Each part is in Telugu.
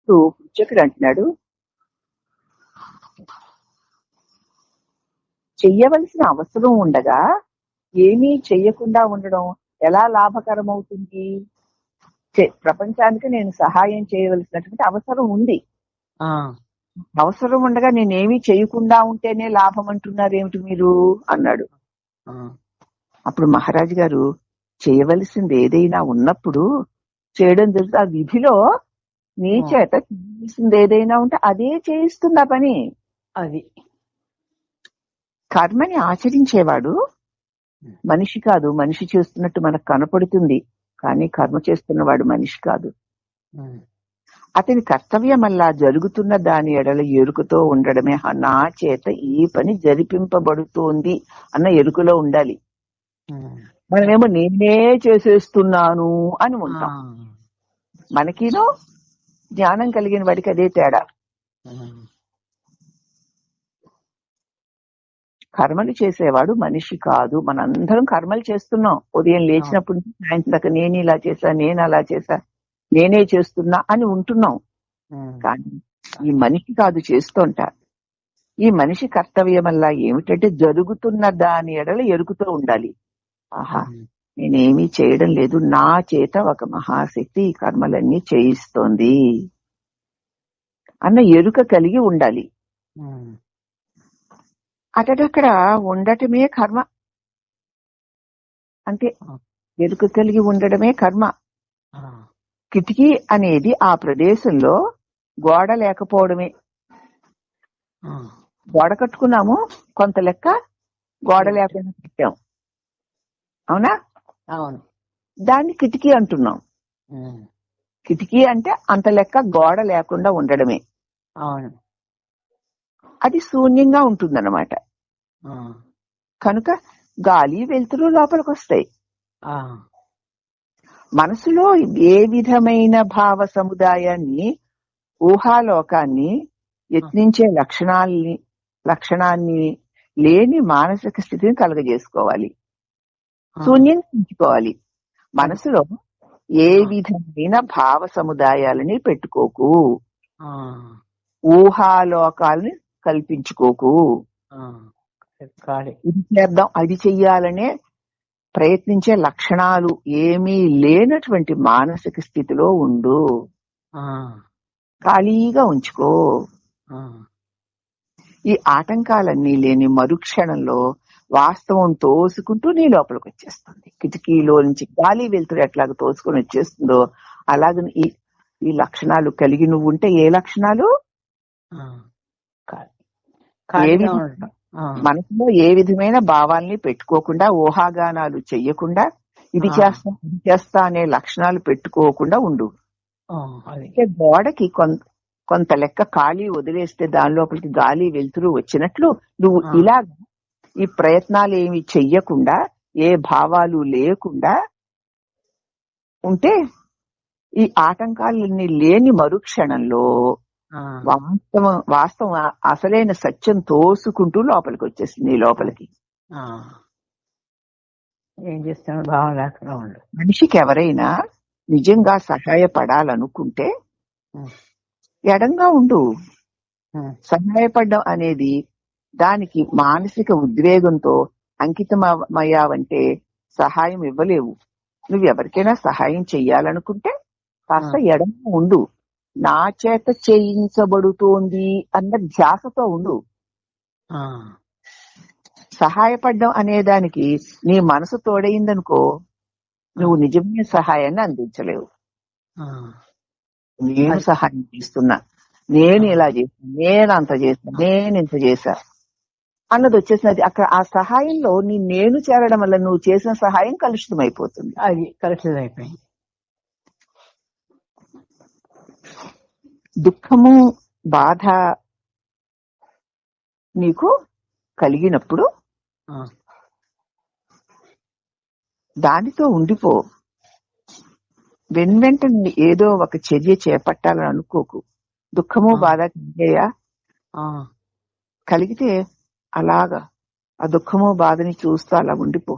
అప్పుడు పుచ్చకుడు అంటున్నాడు, చెయ్యవలసిన అవసరం ఉండగా ఏమీ చెయ్యకుండా ఉండడం ఎలా లాభకరం అవుతుంది? ప్రపంచానికి నేను సహాయం చేయవలసినటువంటి అవసరం ఉంది. అవసరం ఉండగా నేనేమీ చేయకుండా ఉంటేనే లాభం అంటున్నారు ఏమిటి మీరు అన్నాడు. అప్పుడు మహారాజు గారు, చేయవలసింది ఏదైనా ఉన్నప్పుడు చేయడం జరుగుతుంది. ఆ విధిలో నీ చేత చేయవలసింది ఏదైనా ఉంటే అదే చేయిస్తున్న పని. అది కర్మని ఆచరించేవాడు మనిషి కాదు. మనిషి చేస్తున్నట్టు మనకు కనపడుతుంది, కానీ కర్మ చేస్తున్నవాడు మనిషి కాదు. అతని కర్తవ్యమల్లా జరుగుతున్న దాని ఎడల ఎరుకతో ఉండడమే. నా చేత ఈ పని జరిపింపబడుతోంది అన్న ఎరుకలో ఉండాలి. మనమేమో నేనే చేసేస్తున్నాను అని ఉంటాం. మనకినో జ్ఞానం కలిగిన వాడికి అదే తేడా. కర్మలు చేసేవాడు మనిషి కాదు. మనందరం కర్మలు చేస్తున్నాం. ఉదయం లేచినప్పుడు సాయంత్రం దాకా నేను ఇలా చేశా, నేను అలా చేశా, నేనే చేస్తున్నా అని ఉంటున్నాం. కానీ ఈ మనిషి కాదు చేస్తుంటా. ఈ మనిషి కర్తవ్యం వల్ల ఏమిటంటే జరుగుతున్న దాని ఎడల ఎరుకుతూ ఉండాలి. ఆహా, నేనేమీ చేయడం లేదు, నా చేత ఒక మహాశక్తి ఈ కర్మలన్నీ చేయిస్తోంది అన్న ఎరుక కలిగి ఉండాలి. అక్కడ ఉండటమే కర్మ. అంటే ఎరుక కలిగి ఉండడమే కర్మ. కిటికీ అనేది ఆ ప్రదేశంలో గోడ లేకపోవడమే. గోడ కట్టుకున్నాము, కొంత లెక్క గోడ లేకుండా కట్టాం, అవునా? అవును. దాన్ని కిటికీ అంటున్నాం. కిటికీ అంటే అంత లెక్క గోడ లేకుండా ఉండడమే. అవును. అది శూన్యంగా ఉంటుందన్నమాట. కనుక గాలి వెలుతురు లోపలికి వస్తాయి. మనసులో ఏ విధమైన భావ సముదాయాన్ని, ఊహాలోకాన్ని యత్నించే లక్షణాన్ని లేని మానసిక స్థితిని కలగజేసుకోవాలి. శూన్యం ఉంచుకోవాలి. మనసులో ఏ విధమైన భావ సముదాయాలని పెట్టుకోకు, ఊహాలోకాలని కల్పించుకోకు. ఇది చేద్దాం, అది చెయ్యాలనే ప్రయత్నించే లక్షణాలు ఏమీ లేనటువంటి మానసిక స్థితిలో ఉండు. ఖాళీగా ఉంచుకో. ఈ ఆటంకాలన్నీ లేని మరుక్షణంలో వాస్తవం తోసుకుంటూ నీ లోపలికి వచ్చేస్తుంది. కిటికీలో నుంచి గాలి వెలుతురు ఎట్లాగ తోసుకొని వచ్చేస్తుందో అలాగే ఈ లక్షణాలు కలిగి నువ్వు ఉంటే, ఏ లక్షణాలు? మనసులో ఏ విధమైన భావాల్ని పెట్టుకోకుండా, ఊహాగానాలు చెయ్యకుండా, ఇది చేస్తా ఇది చేస్తా అనే లక్షణాలు పెట్టుకోకుండా ఉండు. గోడకి కొంత లెక్క ఖాళీ వదిలేస్తే దాని లోపలికి గాలి వెలుతురు వచ్చినట్లు నువ్వు ఇలాగ ఈ ప్రయత్నాలు ఏమి చెయ్యకుండా, ఏ భావాలు లేకుండా ఉంటే ఈ ఆటంకాలన్నీ లేని మరుక్షణంలో వాస్తవం అసలైన సత్యం తోసుకుంటూ లోపలికి వచ్చేసింది. లోపలికి ఏం చేస్తాను భావం లేకుండా ఉండు. మనిషికి ఎవరైనా నిజంగా సహాయపడాలనుకుంటే ఎడంగా ఉండు. సహాయపడడం అనేది దానికి మానసిక ఉద్వేగంతో అంకితమయ్యావంటే సహాయం ఇవ్వలేవు. నువ్వు ఎవరికైనా సహాయం చెయ్యాలనుకుంటే కాస్త ఎడంగా ఉండు. నా చేత చేయించబడుతోంది అన్న ధ్యాసతో ఉండు. సహాయపడడం అనేదానికి నీ మనసు తోడైందనుకో, నువ్వు నిజమైన సహాయాన్ని అందించలేవు. నేను సహాయం చేస్తున్నా, నేను ఇలా చేస్తున్నా, నేను అంత చేస్తా, నేను ఇంత చేశా అన్నది వచ్చేసినది. అక్కడ ఆ సహాయంలో నేను చేరడం వల్ల నువ్వు చేసిన సహాయం కలుషితమైపోతుంది. అది కలుషితమైపోయింది. దుఃఖము, బాధ నీకు కలిగినప్పుడు దానితో ఉండిపో. వెంటనే ఏదో ఒక చర్య చేపట్టాలని అనుకోకు. దుఃఖము, బాధ కలిగితే అలాగా ఆ దుఃఖము, బాధని చూస్తూ అలా ఉండిపో.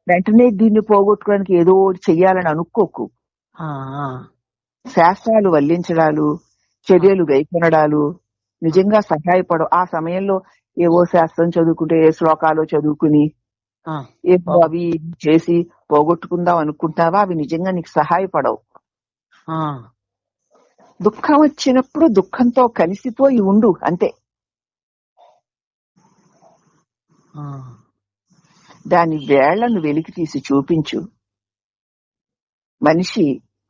వెంటనే దీన్ని పోగొట్టుకోవడానికి ఏదో చెయ్యాలని అనుకోకు. శాస్త్రాలు వల్లించడాలు, చర్యలు గైకొనడాలు నిజంగా సహాయపడవు. ఆ సమయంలో ఏవో శాస్త్రం చదువుకుంటే ఏ శ్లోకాలు చదువుకుని ఏవో అవి చేసి పోగొట్టుకుందాం అనుకుంటావా? అవి నిజంగా నీకు సహాయపడవు. దుఃఖం వచ్చినప్పుడు దుఃఖంతో కలిసిపోయి ఉండు అంతే. దాని వేళ్లను వెలికి తీసి చూపించు.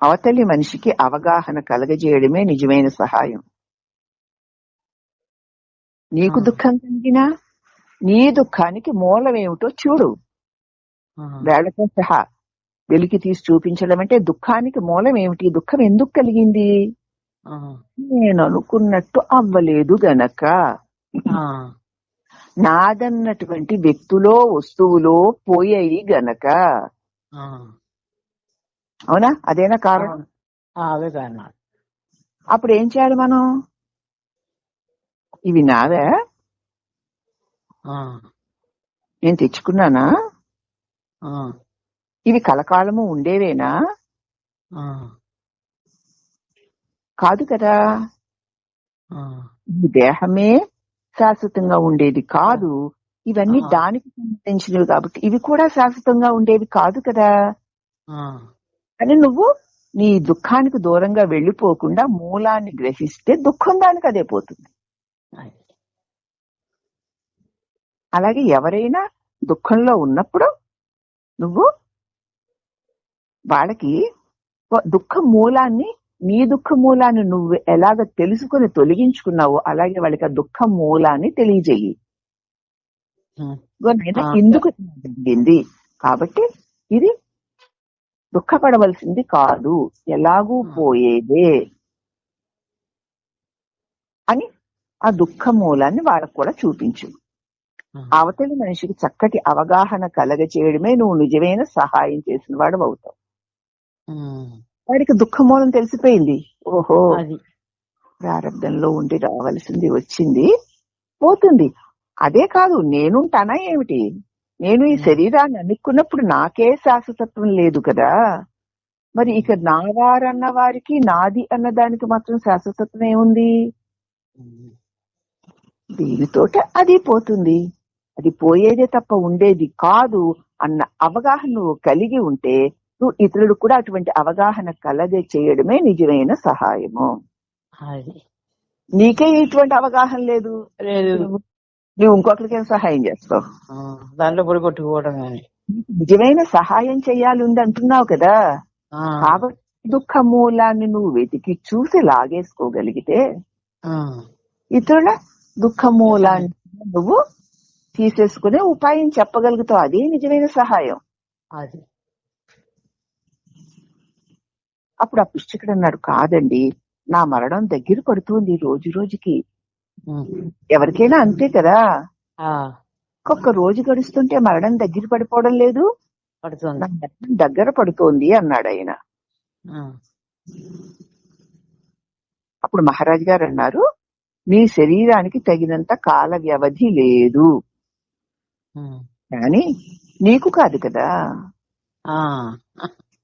అవతలి మనిషికి అవగాహన కలగజేయడమే నిజమైన సహాయం. నీకు దుఃఖం కలిగినా నీ దుఃఖానికి మూలమేమిటో చూడు. వేళ్లతో సహా వెలికి తీసి చూపించడం అంటే దుఃఖానికి మూలం ఏమిటి, దుఃఖం ఎందుకు కలిగింది, నేను అనుకున్నట్టు అవ్వలేదు గనక, నాదన్నటువంటి వ్యక్తులో వస్తువులో పోయాయి గనక. అవునా? అదేనా కారణం? అవే కారణాలు. అప్పుడు ఏం చేయాలి మనం? ఇవి నావే, నేను తెచ్చుకున్నానా, ఇవి కలకాలము ఉండేవేనా? కాదు కదా. ఈ దేహమే శాశ్వతంగా ఉండేది కాదు, ఇవన్నీ దానికి సంబంధించినవి కాబట్టి ఇవి కూడా శాశ్వతంగా ఉండేవి కాదు కదా. అని నువ్వు నీ దుఃఖానికి దూరంగా వెళ్లిపోకుండా మూలాన్ని గ్రహిస్తే దుఃఖం దానికి అదే పోతుంది. అలాగే ఎవరైనా దుఃఖంలో ఉన్నప్పుడు నువ్వు వాళ్ళకి నీ దుఃఖ మూలాన్ని నువ్వు ఎలాగ తెలుసుకుని తొలగించుకున్నావో అలాగే వాళ్ళకి ఆ దుఃఖ మూలాన్ని తెలియజేయి. ఎందుకు జరిగింది కాబట్టి ఇది దుఃఖపడవలసింది కాదు, ఎలాగూ పోయేదే అని ఆ దుఃఖ మూలాన్ని వాళ్ళకు కూడా చూపించు. అవతలి మనిషికి చక్కటి అవగాహన కలగచేయడమే నువ్వు నిజమైన సహాయం చేసిన వాడు అవుతావు. వాడికి దుఃఖమూలం తెలిసిపోయింది. ఓహో, ప్రారంభంలో ఉండి రావాల్సింది వచ్చింది, పోతుంది. అదే కాదు, నేనుంటానా ఏమిటి? నేను ఈ శరీరాన్ని అనుకున్నప్పుడు నాకే శాశ్వతత్వం లేదు కదా. మరి ఇక నా వారన్న వారికి నాది అన్న దానికి మాత్రం శాశ్వతత్వం ఏముంది? దీనితోట అది పోతుంది. అది పోయేదే తప్ప ఉండేది కాదు అన్న అవగాహన నువ్వు కలిగి ఉంటే నువ్వు ఇతరులు కూడా అటువంటి అవగాహన కలగే చేయడమే నిజమైన సహాయము. నీకే ఇటువంటి అవగాహన లేదు, నువ్వు ఇంకొకరికి ఏం సహాయం చేస్తావు? దాంట్లో పొడి కొట్టుకోవడం. నిజమైన సహాయం చెయ్యాలి ఉంది అంటున్నావు కదా. కాబట్టి దుఃఖ మూలాన్ని నువ్వు వెతికి చూసి లాగేసుకోగలిగితే ఇతరుల దుఃఖ మూలాన్ని నువ్వు తీసేసుకునే ఉపాయం చెప్పగలుగుతావు. అదే నిజమైన సహాయం. అప్పుడు ఆ పుస్తకుడు అన్నాడు, కాదండి, నా మరణం దగ్గర పడుతుంది రోజు రోజుకి. ఎవరికైనా అంతే కదా. ఒక్క రోజు గడుస్తుంటే మరణం దగ్గర పడిపోవడం లేదు, దగ్గర పడుతోంది అన్నాడు ఆయన. అప్పుడు మహారాజ్ గారు అన్నారు, నీ శరీరానికి తగినంత కాల వ్యవధి లేదు, కానీ నీకు కాదు కదా.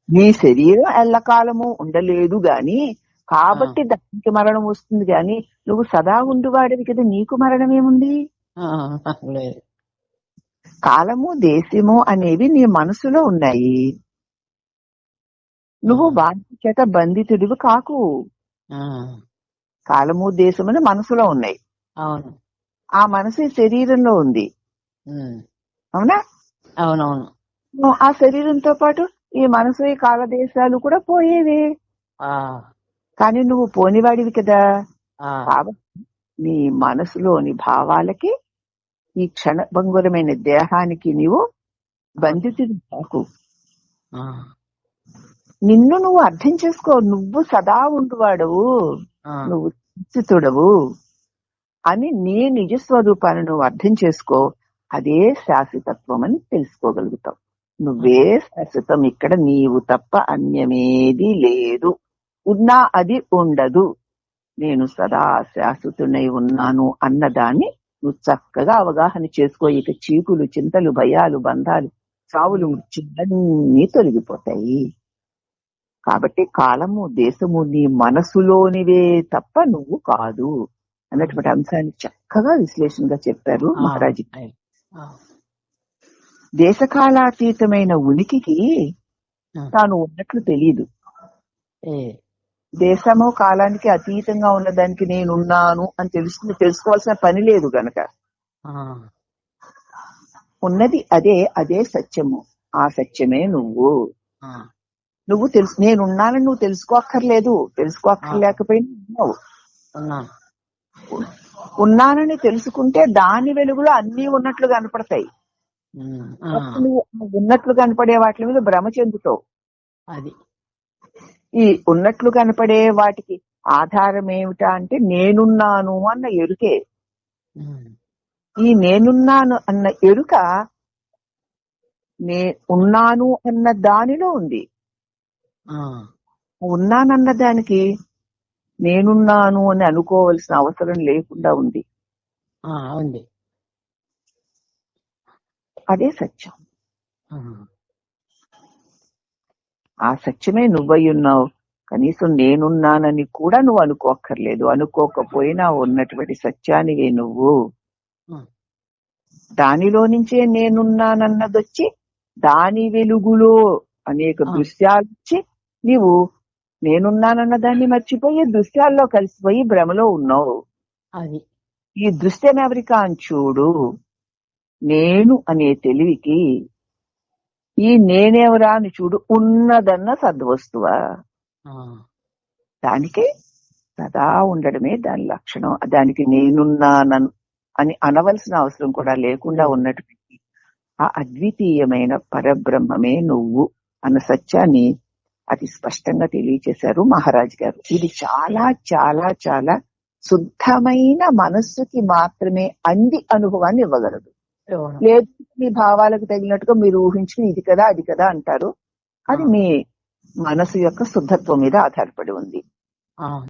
నీ శరీరం ఎల్లకాలము ఉండలేదు గాని కాబట్టి దానికి మరణం వస్తుంది గాని నువ్వు సదా ఉండువాడివి కదా, నీకు మరణం ఏముంది? కాలము దేశము అనేవి నీ మనసులో ఉన్నాయి. నువ్వు వాటి చేత బంధితుడివి కాకు. కాలము దేశము మనసులో ఉన్నాయి. ఆ మనసు శరీరంలో ఉంది. అవునా? అవునవును. ఆ శరీరంతో పాటు ఈ మనసు ఈ కాలదేశాలు కూడా పోయేవి, కానీ నువ్వు పోనివాడివి కదా. కాబట్టి నీ మనసులోని భావాలకి ఈ క్షణభంగురమైన దేహానికి నీవు బంధితుడు కాకు. నిన్ను నువ్వు అర్థం చేసుకో. నువ్వు సదా ఉండువాడవు, నువ్వు నిశ్చితుడవు అని నీ నిజ స్వరూపాన్ని నువ్వు అర్థం చేసుకో. అదే శాశ్వతత్వం అని తెలుసుకోగలుగుతావు. నువ్వే శాశ్వతం, ఇక్కడ నీవు తప్ప అన్యమేది లేదు. ఉన్నా అది ఉండదు. నేను సదా శాశ్వతునై ఉన్నాను అన్నదాన్ని నువ్వు చక్కగా అవగాహన చేసుకో. ఇక చీకులు, చింతలు, భయాలు, బంధాలు, చావులు, మృత్యులన్నీ తొలగిపోతాయి. కాబట్టి కాలము దేశము నీ మనసులోనివే తప్ప నువ్వు కాదు అన్నటువంటి అంశాన్ని చక్కగా విశ్లేషణగా చెప్పారు మహారాజు. దేశకాలాతీతమైన ఉనికికి తాను ఉన్నట్లు తెలియదు. దేశము కాలానికి అతీతంగా ఉన్నదానికి నేనున్నాను అని తెలుసుకోవాల్సిన పని లేదు గనక ఉన్నది అదే సత్యము. ఆ సత్యమే నువ్వు నేనున్నానని నువ్వు తెలుసుకోక్కర్లేకపోయినా ఉన్నావు. ఉన్నానని తెలుసుకుంటే దాని వెలుగులో అన్ని ఉన్నట్లు కనపడతాయి. నువ్వు ఉన్నట్లు కనపడే వాటి మీద భ్రమ చెందుతావు. అది ఈ ఉన్నట్లు కనపడే వాటికి ఆధారం ఏమిటా అంటే నేనున్నాను అన్న ఎరుకే. ఈ నేనున్నాను అన్న ఎరుక ఉన్నాను అన్న దానిలో ఉంది. ఉన్నానన్న దానికి నేనున్నాను అని అనుకోవలసిన అవసరం లేకుండా ఉంది. అదే సత్యం. ఆ సత్యమే నువ్వై ఉన్నావు. కనీసం నేనున్నానని కూడా నువ్వు అనుకోక్కర్లేదు. అనుకోకపోయినా ఉన్నటువంటి సత్యానివే నువ్వు. దానిలో నుంచే నేనున్నానన్నదొచ్చి దాని వెలుగులో అనేక దృశ్యాలు వచ్చి నీవు నేనున్నానన్న దాన్ని మర్చిపోయి దృశ్యాల్లో కలిసిపోయి భ్రమలో ఉన్నావు. అది ఈ దృశ్యం ఎవరికా అని చూడు. నేను అనే తెలివికి ఈ నేనెవరా అని చూడు. ఉన్నదన్న సద్వస్తువా దానికే సదా ఉండడమే దాని లక్షణం. దానికి నేనున్నానని అని అనవలసిన అవసరం కూడా లేకుండా ఉన్నటువంటి ఆ అద్వితీయమైన పరబ్రహ్మమే నువ్వు అన్న సత్యాన్ని అతి స్పష్టంగా తెలియచేశారు మహారాజ్ గారు. ఇది చాలా చాలా చాలా శుద్ధమైన మనస్సుకి మాత్రమే అంది అనుభవాన్ని ఇవ్వగలదు. లేదు మీ భావాలకు తగినట్టుగా మీరు ఊహించుకుని ఇది కదా అది కదా అంటారు. అది మీ మనసు యొక్క శుద్ధత్వం మీద ఆధారపడి ఉంది.